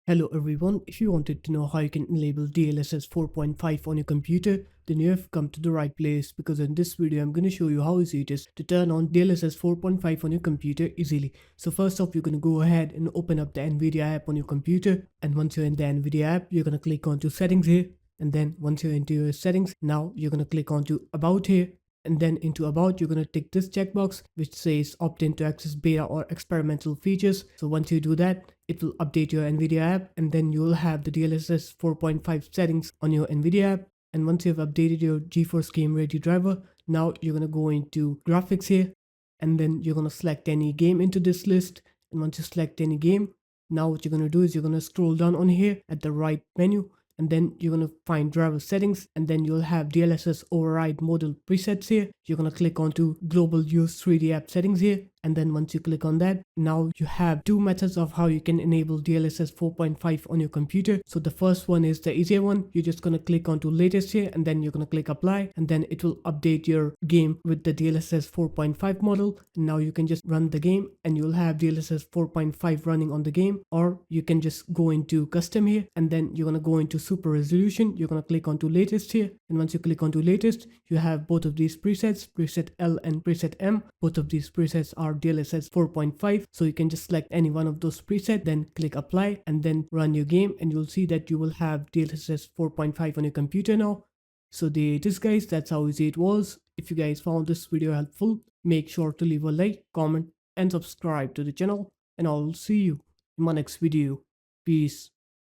Hello everyone, if you wanted to know how you can enable DLSS 4.5 on your computer, then you have come to the right place because in this video I'm going to show you how easy it is to turn on DLSS 4.5 on your computer easily. So first off, you're going to go ahead and open up the NVIDIA app on your computer, and once you're in the NVIDIA app, you're going to click onto settings here, and then once you're into your settings, now you're going to click onto about here. And then into about, you're going to tick this checkbox which says opt in to access beta or experimental features. So once you do that, it will update your NVIDIA app, and then you will have the DLSS 4.5 settings on your NVIDIA app. And once you've updated your GeForce Game Ready driver, now you're going to go into graphics here, and then you're going to select any game into this list. And once you select any game, now what you're going to do is you're going to scroll down on here at the right menu, and then you're going to find driver settings, and then you'll have DLSS override model presets here. You're going to click onto global use 3D app settings here, and then once you click on that, now you have two methods of how you can enable DLSS 4.5 on your computer. So the first one is the easier one. You're just going to click onto latest here, and then you're going to click apply, and then it will update your game with the DLSS 4.5 model. And now you can just run the game and you'll have DLSS 4.5 running on the game, or you can just go into custom here, and then you're going to go into super resolution. You're going to click onto latest here, and once you click onto latest, you have both of these presets, preset L and preset M. Both of these presets are DLSS 4.5, so you can just select any one of those presets, then click apply, and then run your game, and you'll see that you will have DLSS 4.5 on your computer now. So this guys, that's how easy it was. If you guys found this video helpful, make sure to leave a like, comment and subscribe to the channel, and I'll see you in my next video. Peace.